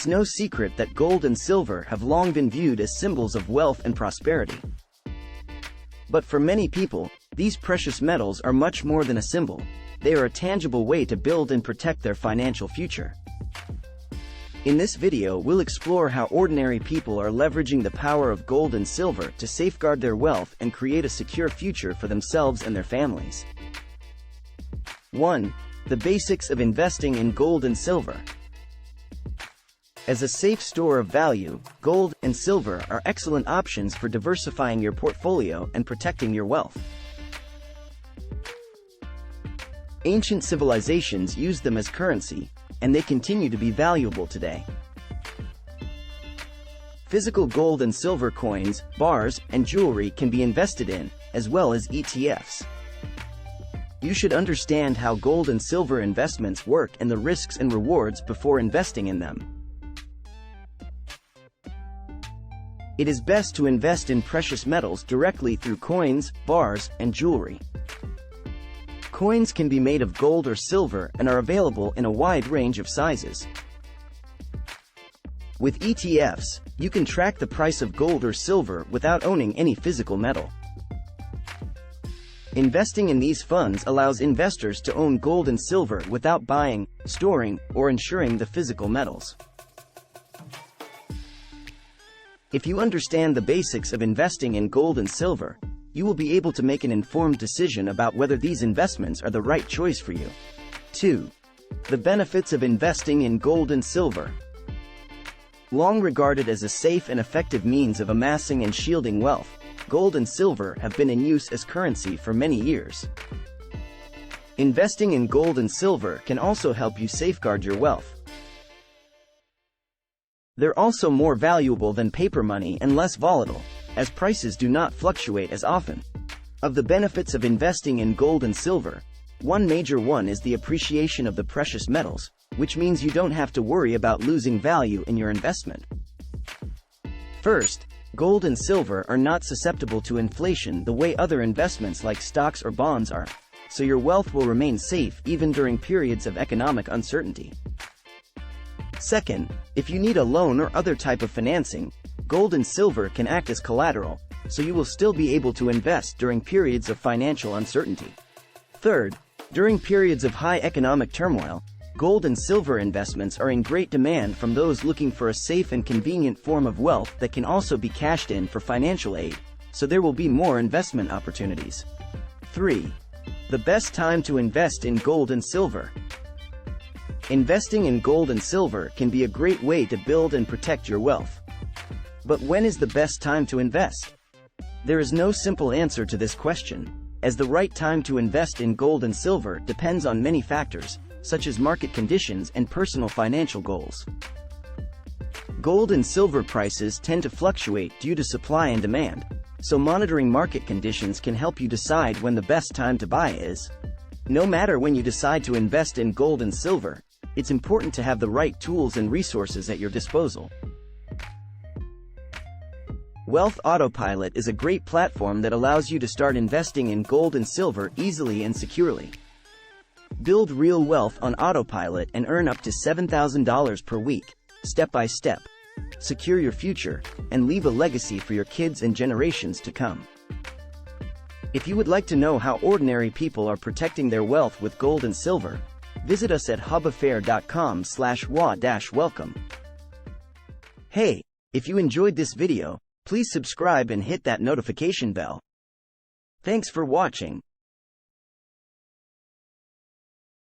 It's no secret that gold and silver have long been viewed as symbols of wealth and prosperity. But for many people, these precious metals are much more than a symbol. They are a tangible way to build and protect their financial future. In this video, we'll explore how ordinary people are leveraging the power of gold and silver to safeguard their wealth and create a secure future for themselves and their families. 1. The basics of investing in gold and silver. As a safe store of value, gold and silver are excellent options for diversifying your portfolio and protecting your wealth. Ancient civilizations used them as currency, and they continue to be valuable today. Physical gold and silver coins, bars, and jewelry can be invested in, as well as ETFs. You should understand how gold and silver investments work and the risks and rewards before investing in them. It is best to invest in precious metals directly through coins, bars, and jewelry. Coins can be made of gold or silver and are available in a wide range of sizes. With ETFs, you can track the price of gold or silver without owning any physical metal. Investing in these funds allows investors to own gold and silver without buying, storing, or insuring the physical metals. If you understand the basics of investing in gold and silver, you will be able to make an informed decision about whether these investments are the right choice for you. 2. The benefits of investing in gold and silver. Long regarded as a safe and effective means of amassing and shielding wealth, gold and silver have been in use as currency for many years. Investing in gold and silver can also help you safeguard your wealth. They're also more valuable than paper money and less volatile, as prices do not fluctuate as often. Of the benefits of investing in gold and silver, one major one is the appreciation of the precious metals, which means you don't have to worry about losing value in your investment. First, gold and silver are not susceptible to inflation the way other investments like stocks or bonds are, so your wealth will remain safe even during periods of economic uncertainty. Second, if you need a loan or other type of financing, gold and silver can act as collateral, so you will still be able to invest during periods of financial uncertainty. Third, during periods of high economic turmoil, gold and silver investments are in great demand from those looking for a safe and convenient form of wealth that can also be cashed in for financial aid, so there will be more investment opportunities. 3. The best time to invest in gold and silver. Investing in gold and silver can be a great way to build and protect your wealth. But when is the best time to invest? There is no simple answer to this question, as the right time to invest in gold and silver depends on many factors, such as market conditions and personal financial goals. Gold and silver prices tend to fluctuate due to supply and demand, so monitoring market conditions can help you decide when the best time to buy is. No matter when you decide to invest in gold and silver, it's important to have the right tools and resources at your disposal. Wealth Autopilot is a great platform that allows you to start investing in gold and silver easily and securely. Build real wealth on autopilot and earn up to $7,000 per week, step by step. Secure your future, and leave a legacy for your kids and generations to come. If you would like to know how ordinary people are protecting their wealth with gold and silver, visit us at hubaffair.com/wa-welcome. Hey, if you enjoyed this video, please subscribe and hit that notification bell. Thanks for watching.